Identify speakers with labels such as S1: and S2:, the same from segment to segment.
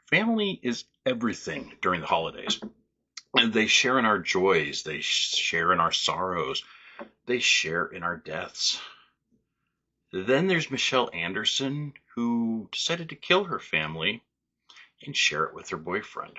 S1: Family is everything during the holidays. And they share in our joys, they share in our sorrows, they share in our deaths. Then there's Michelle Anderson, who decided to kill her family and share it with her boyfriend.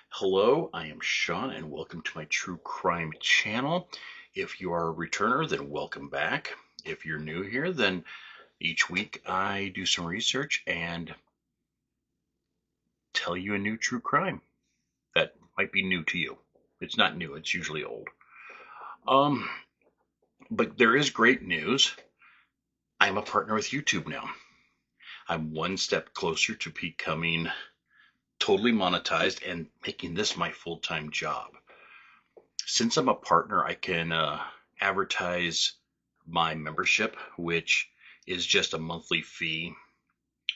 S1: Hello, I am Sean, and welcome to my true crime channel. If you are a returner, then welcome back. If you're new here, then each week I do some research and tell you a new true crime that might be new to you. It's not new, it's usually old. But there is great news. I'm a partner with YouTube now. I'm one step closer to becoming totally monetized and making this my full-time job. Since I'm a partner, I can advertise my membership, which is just a monthly fee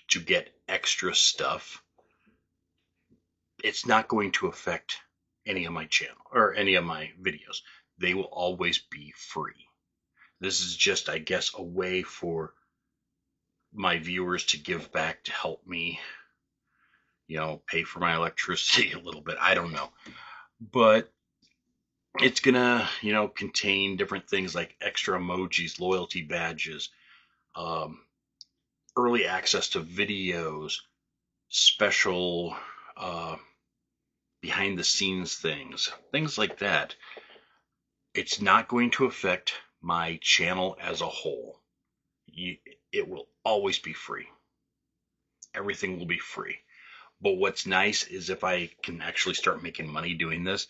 S1: to get extra stuff. It's not going to affect any of my channel or any of my videos. They will always be free. This is just, I guess, a way for my viewers to give back to help me, pay for my electricity a little bit. I don't know. But it's gonna, contain different things like extra emojis, loyalty badges, early access to videos, special behind the scenes things like that. It's not going to affect my channel as a whole. It will always be free. Everything will be free. But what's nice is if I can actually start making money doing this,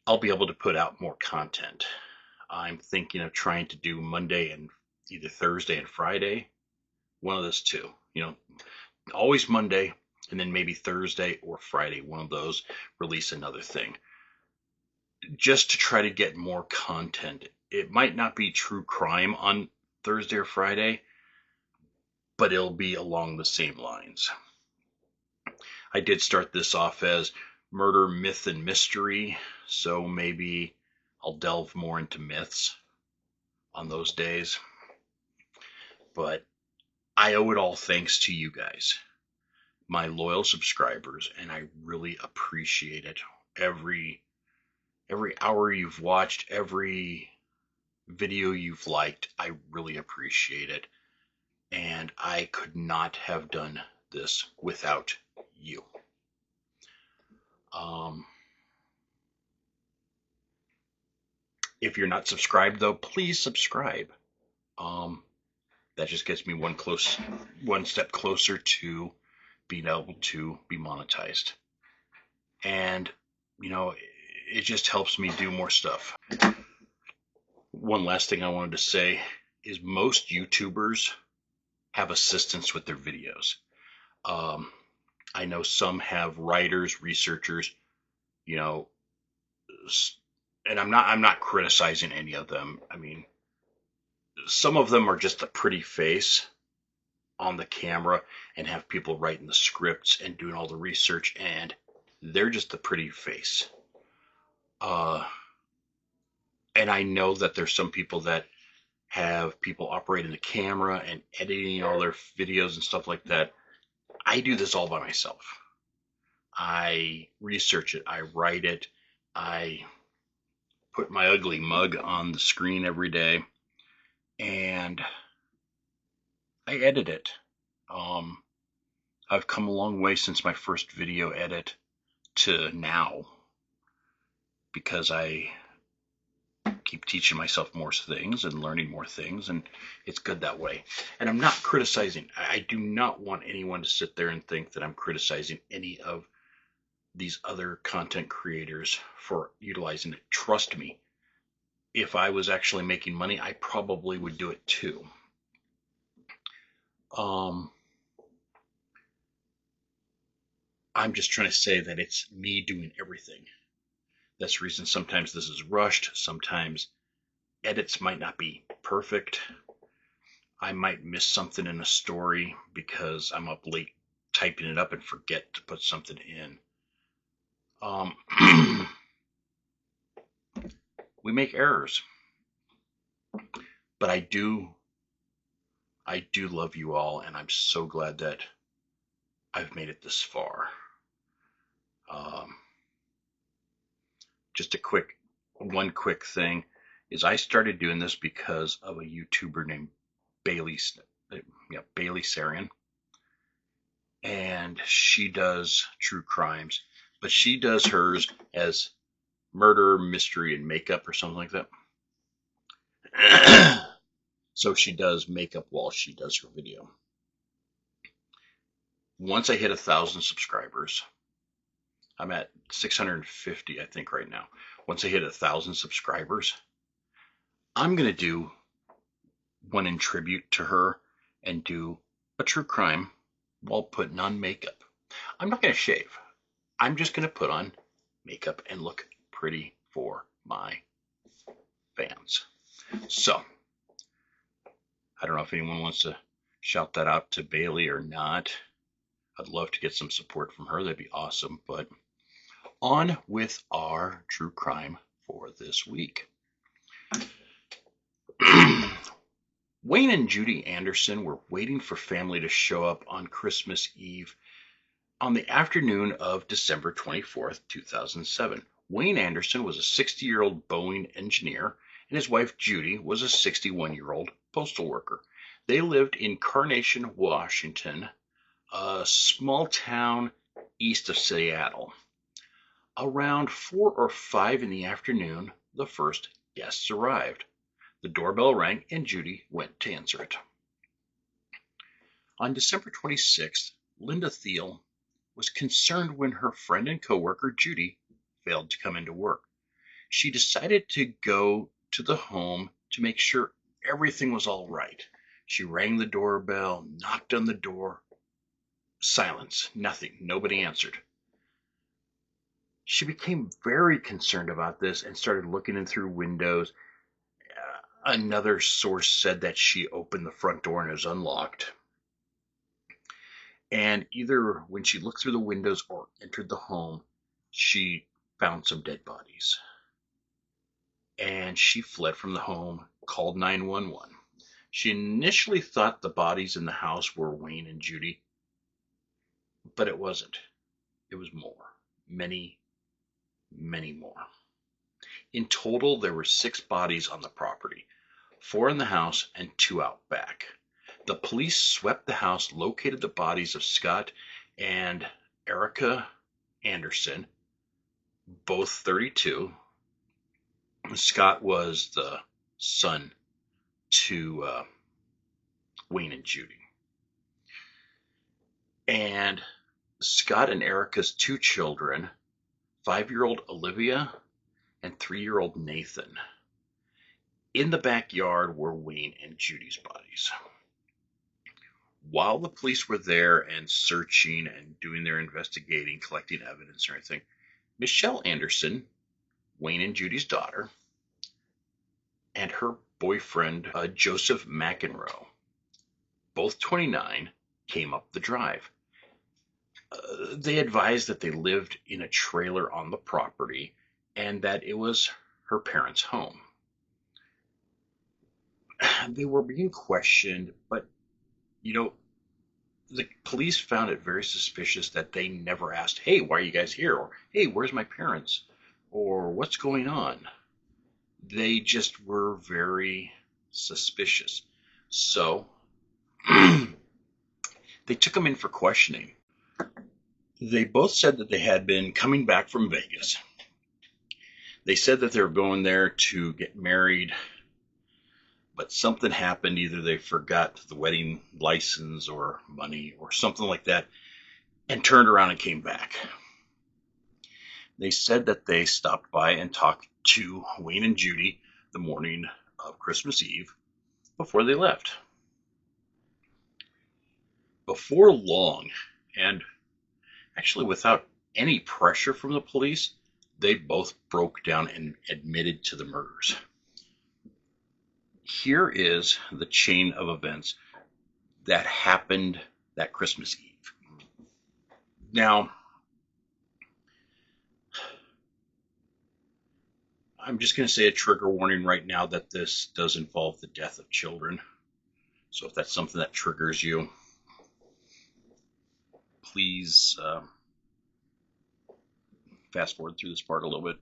S1: I'll be able to put out more content. I'm thinking of trying to do Monday and either Thursday and Friday. One of those two. Always Monday, and then maybe Thursday or Friday, one of those, release another thing. Just to try to get more content. It might not be true crime on Thursday or Friday, but it'll be along the same lines. I did start this off as murder, myth, and mystery, so maybe I'll delve more into myths on those days. But I owe it all thanks to you guys, my loyal subscribers, and I really appreciate it. Every hour you've watched, every video you've liked, I really appreciate it. And I could not have done this without you. If you're not subscribed, though, please subscribe. That just gets me one step closer to being able to be monetized. And, it just helps me do more stuff. One last thing I wanted to say is most YouTubers have assistants with their videos. I know some have writers, researchers, and I'm not criticizing any of them. I mean, some of them are just a pretty face on the camera and have people writing the scripts and doing all the research, and they're just a pretty face. And I know that there's some people that have people operating the camera and editing all their videos and stuff like that. I do this all by myself. I research it, I write it, I put my ugly mug on the screen every day, and I edit it. I've come a long way since my first video edit to now, because I keep teaching myself more things and learning more things, and it's good that way. And I'm not criticizing. I do not want anyone to sit there and think that I'm criticizing any of these other content creators for utilizing it. Trust me, if I was actually making money, I probably would do it too. I'm just trying to say that it's me doing everything. That's the reason sometimes this is rushed. Sometimes edits might not be perfect. I might miss something in a story because I'm up late typing it up and forget to put something in. We make errors, but I do love you all, and I'm so glad that I've made it this far. Um, just one quick thing is I started doing this because of a YouTuber named Bailey, Bailey Sarian, and she does true crimes, but she does hers as murder, mystery, and makeup or something like that. So she does makeup while she does her video. Once I hit 1,000 subscribers, I'm at 650, I think, right now. Once I hit 1,000 subscribers, I'm going to do one in tribute to her and do a true crime while putting on makeup. I'm not going to shave. I'm just going to put on makeup and look pretty for my fans. So, I don't know if anyone wants to shout that out to Bailey or not. I'd love to get some support from her. That'd be awesome. But on with our true crime for this week. Wayne and Judy Anderson were waiting for family to show up on Christmas Eve on the afternoon of December 24th, 2007. Wayne Anderson was a 60-year-old Boeing engineer, and his wife Judy was a 61-year-old postal worker. They lived in Carnation, Washington, a small town east of Seattle. Around 4 or 5 in the afternoon, the first guests arrived. The doorbell rang and Judy went to answer it. On December 26th, Linda Thiel was concerned when her friend and coworker Judy failed to come into work. She decided to go to the home to make sure everything was all right. She rang the doorbell, knocked on the door. Silence, nothing, nobody answered. She became very concerned about this and started looking in through windows. Another source said that she opened the front door and it was unlocked. And either when she looked through the windows or entered the home, she found some dead bodies. And she fled from the home, called 911. She initially thought the bodies in the house were Wayne and Judy, but it wasn't. It was more. Many, many more. In total, there were 6 bodies on the property, 4 in the house and 2 out back. The police swept the house, located the bodies of Scott and Erica Anderson, both 32. Scott was the son to Wayne and Judy. And Scott and Erica's 2 children, 5-year-old Olivia and 3-year-old Nathan. In the backyard were Wayne and Judy's bodies. While the police were there and searching and doing their investigating, collecting evidence and everything, Michelle Anderson, Wayne and Judy's daughter, and her boyfriend, Joseph McEnroe, both 29, came up the drive. They advised that they lived in a trailer on the property and that it was her parents' home. They were being questioned, but the police found it very suspicious that they never asked, hey, why are you guys here? Or, hey, where's my parents? Or what's going on? They just were very suspicious. So they took them in for questioning. They both said that they had been coming back from Vegas. They said that they were going there to get married, but something happened. Either they forgot the wedding license or money or something like that and turned around and came back. They said that they stopped by and talked to Wayne and Judy the morning of Christmas Eve before they left. Before long, and actually without any pressure from the police, they both broke down and admitted to the murders. Here is the chain of events that happened that Christmas Eve. Now, I'm just going to say a trigger warning right now that this does involve the death of children. So if that's something that triggers you, please fast forward through this part a little bit.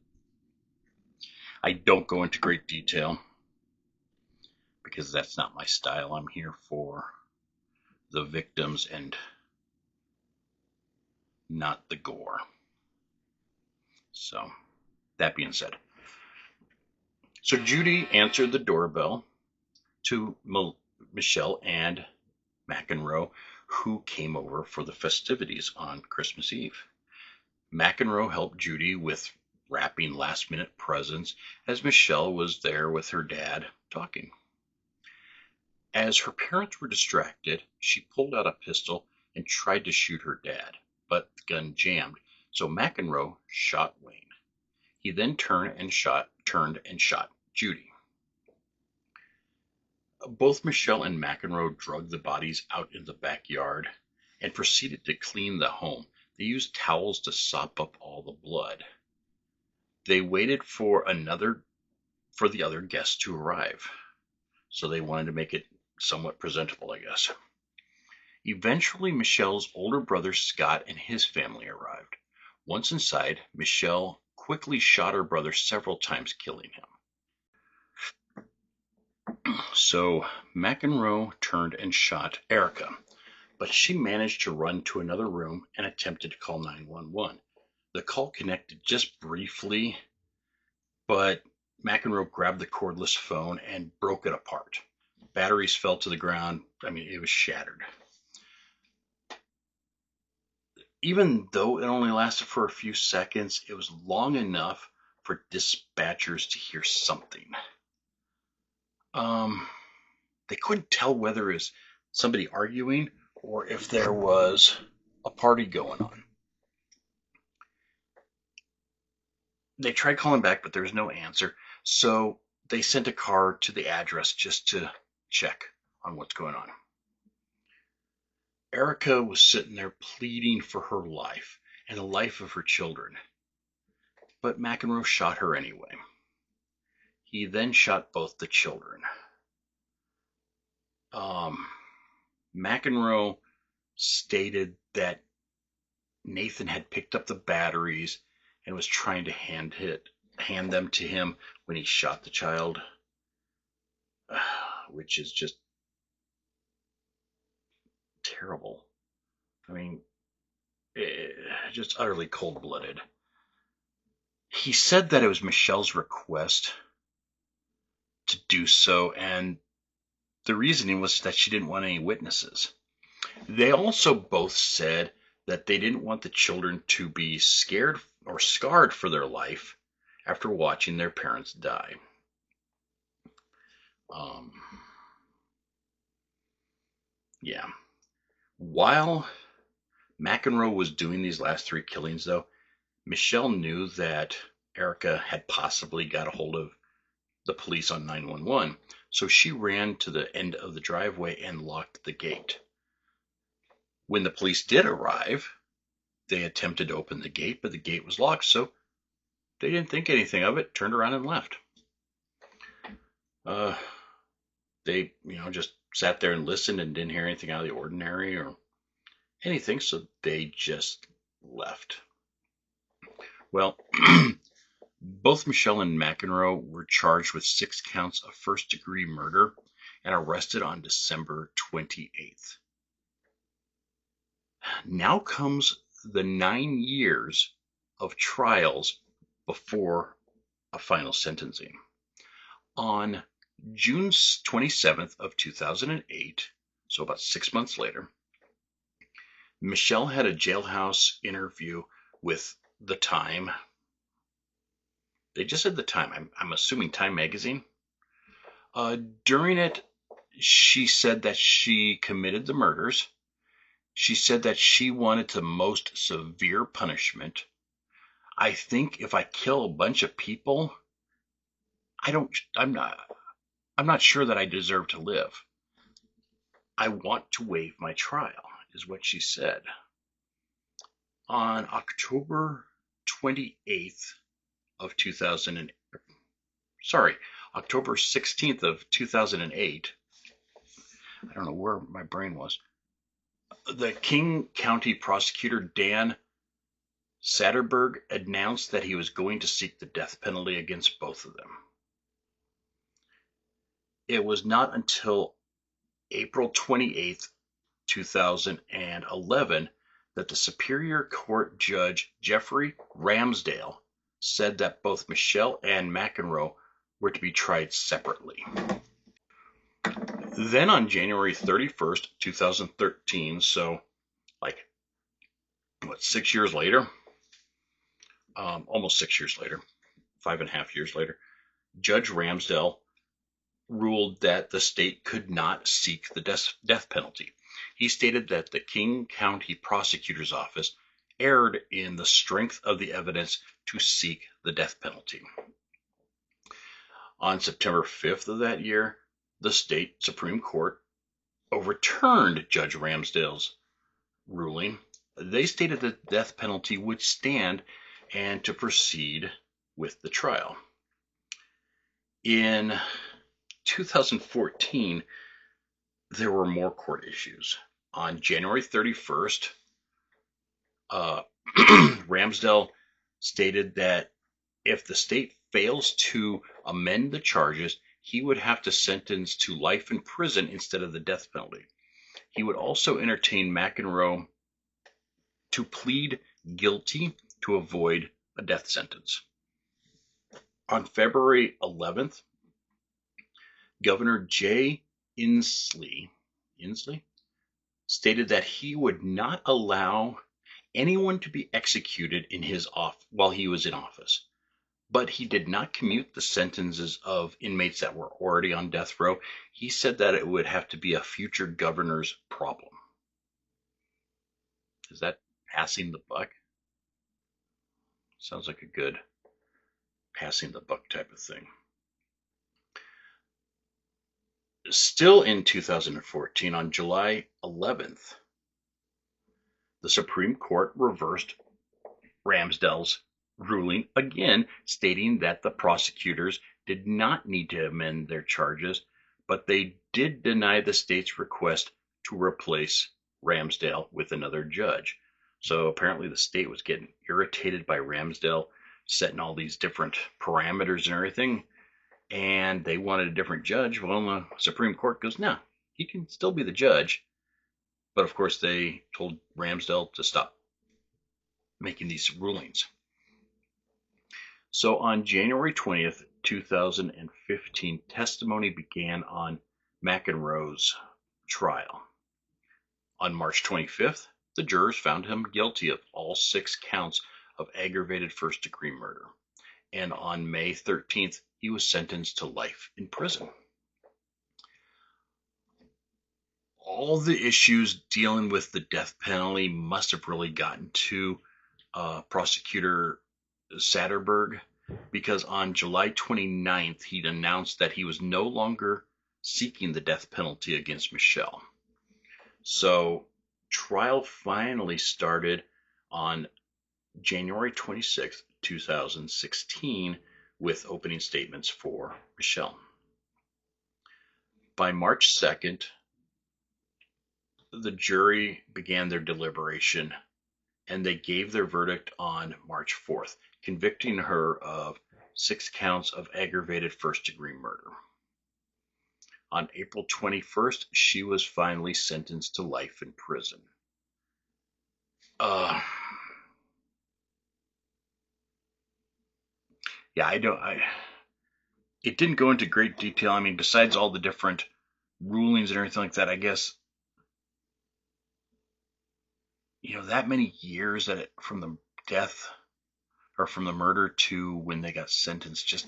S1: I don't go into great detail because that's not my style. I'm here for the victims and not the gore. So, that being said. So Judy answered the doorbell to Michelle and McEnroe, who came over for the festivities on Christmas Eve. McEnroe helped Judy with wrapping last-minute presents as Michelle was there with her dad talking. As her parents were distracted, she pulled out a pistol and tried to shoot her dad, but the gun jammed, so McEnroe shot Wayne. He then turned and shot Judy. Both Michelle and McEnroe dragged the bodies out in the backyard and proceeded to clean the home. They used towels to sop up all the blood. They waited for the other guests to arrive, so they wanted to make it somewhat presentable, I guess. Eventually, Michelle's older brother Scott and his family arrived. Once inside, Michelle quickly shot her brother several times, killing him. So McEnroe turned and shot Erica, but she managed to run to another room and attempted to call 911. The call connected just briefly, but McEnroe grabbed the cordless phone and broke it apart. Batteries fell to the ground. I mean, it was shattered. Even though it only lasted for a few seconds, it was long enough for dispatchers to hear something. They couldn't tell whether it was somebody arguing or if there was a party going on. They tried calling back, but there was no answer, so they sent a car to the address just to check on what's going on. Erica was sitting there pleading for her life and the life of her children, but McEnroe shot her anyway. He then shot both the children. McEnroe stated that Nathan had picked up the batteries and was trying to hand them to him when he shot the child, which is just terrible. I mean, just utterly cold-blooded. He said that it was Michelle's request to do so, and the reasoning was that she didn't want any witnesses. They also both said that they didn't want the children to be scared or scarred for their life after watching their parents die. Yeah. While McEnroe was doing these last three killings, though, Michelle knew that Erica had possibly got a hold of the police on 911, so she ran to the end of the driveway and locked the gate. When the police did arrive, they attempted to open the gate, but the gate was locked, so they didn't think anything of it, turned around and left. They, just sat there and listened and didn't hear anything out of the ordinary or anything, so they just left. Well, both Michelle and McEnroe were charged with 6 counts of first-degree murder and arrested on December 28th. Now comes the 9 years of trials before a final sentencing. On June 27th of 2008, so about 6 months later, Michelle had a jailhouse interview with The Time. They just said The Time. I'm assuming Time magazine. During it, she said that she committed the murders. She said that she wanted the most severe punishment. I think if I kill a bunch of people, I'm not sure that I deserve to live. I want to waive my trial, is what she said. On October 28th of October 16th of 2008, I don't know where my brain was. The King County prosecutor, Dan Satterberg, announced that he was going to seek the death penalty against both of them. It was not until April 28th, 2011, that the Superior Court Judge Jeffrey Ramsdale said that both Michelle and McEnroe were to be tried separately. Then on January 31st, 2013, so like, 6 years later? Almost 6 years later, 5.5 years later, Judge Ramsdale ruled that the state could not seek the death penalty. He stated that the King County Prosecutor's Office erred in the strength of the evidence to seek the death penalty. On September 5th of that year, the state Supreme Court overturned Judge Ramsdale's ruling. They stated that the death penalty would stand and to proceed with the trial. In 2014, there were more court issues. On January 31st, Ramsdale stated that if the state fails to amend the charges, he would have to sentence to life in prison instead of the death penalty. He would also entertain McEnroe to plead guilty to avoid a death sentence. On February 11th, Governor Jay Inslee stated that he would not allow anyone to be executed while he was in office. But he did not commute the sentences of inmates that were already on death row. He said that it would have to be a future governor's problem. Is that passing the buck? Sounds like a good passing the buck type of thing. Still in 2014, on July 11th, the Supreme Court reversed Ramsdale's ruling again, stating that the prosecutors did not need to amend their charges, but they did deny the state's request to replace Ramsdale with another judge. So apparently the state was getting irritated by Ramsdale setting all these different parameters and everything, and they wanted a different judge. Well, the Supreme Court goes, no, he can still be the judge. But of course they told Ramsdale to stop making these rulings. So on January 20th, 2015, testimony began on McEnroe's trial. On March 25th, the jurors found him guilty of all 6 counts of aggravated first-degree murder. And on May 13th, he was sentenced to life in prison. All the issues dealing with the death penalty must have really gotten to Prosecutor Satterberg, because on July 29th, he'd announced that he was no longer seeking the death penalty against Michelle. So trial finally started on January 26th, 2016, with opening statements for Michelle. By March 2nd, the jury began their deliberation, and they gave their verdict on March 4th, convicting her of 6 counts of aggravated first-degree murder. On April 21st, she was finally sentenced to life in prison. It didn't go into great detail. I mean, besides all the different rulings and everything like that, I guess, that many years from the death or from the murder to when they got sentenced just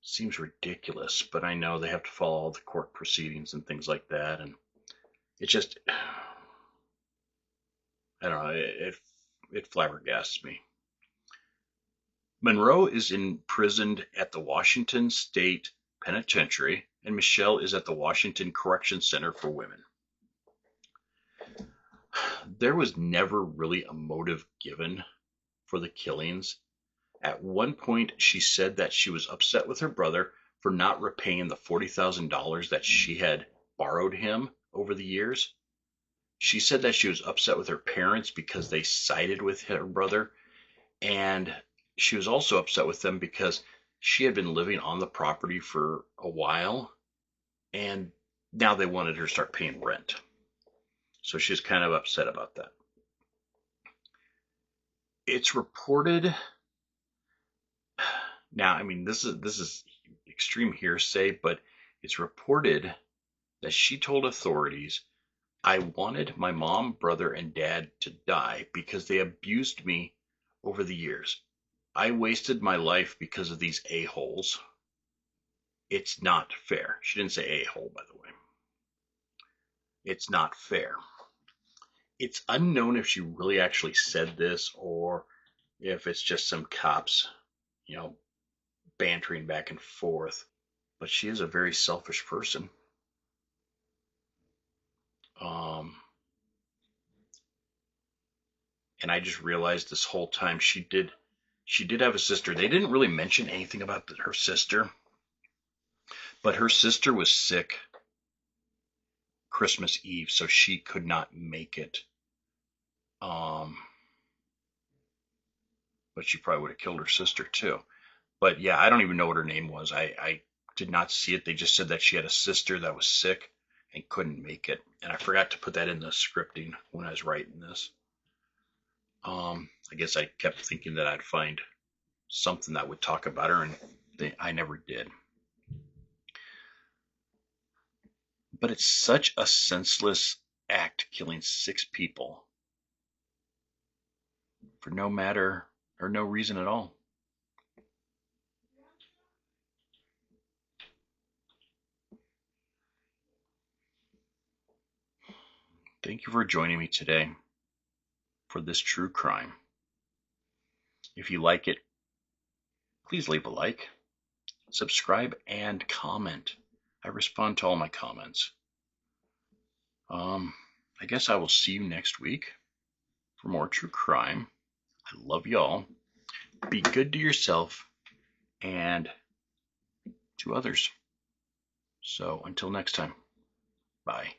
S1: seems ridiculous. But I know they have to follow all the court proceedings and things like that, and it just, I don't know, it flabbergasts me. Monroe is imprisoned at the Washington State Penitentiary, and Michelle is at the Washington Correction Center for Women. There was never really a motive given for the killings. At one point, she said that she was upset with her brother for not repaying the $40,000 that she had borrowed him over the years. She said that she was upset with her parents because they sided with her brother, and she was also upset with them because she had been living on the property for a while, and now they wanted her to start paying rent. So she's kind of upset about that. It's reported now, I mean, this is extreme hearsay, but it's reported that she told authorities, "I wanted my mom, brother, and dad to die because they abused me over the years. I wasted my life because of these a-holes. It's not fair." She didn't say a-hole, by the way. It's not fair. It's unknown if she really actually said this or if it's just some cops, you know, bantering back and forth. But she is a very selfish person. Um, and I just realized this whole time she did have a sister. They didn't really mention anything about her sister, but her sister was sick Christmas Eve, so she could not make it. Um, but she probably would have killed her sister too. But yeah, I don't even know what her name was. I did not see it. They just said that she had a sister that was sick and couldn't make it. And I forgot to put that in the scripting when I was writing this. I guess I kept thinking that I'd find something that would talk about her, and I never did. But it's such a senseless act, killing 6 people for no matter or no reason at all. Thank you for joining me today for this true crime. If you like it, please leave a like, subscribe, and comment. I respond to all my comments. I guess I will see you next week for more true crime. I love y'all. Be good to yourself and to others. So until next time, bye.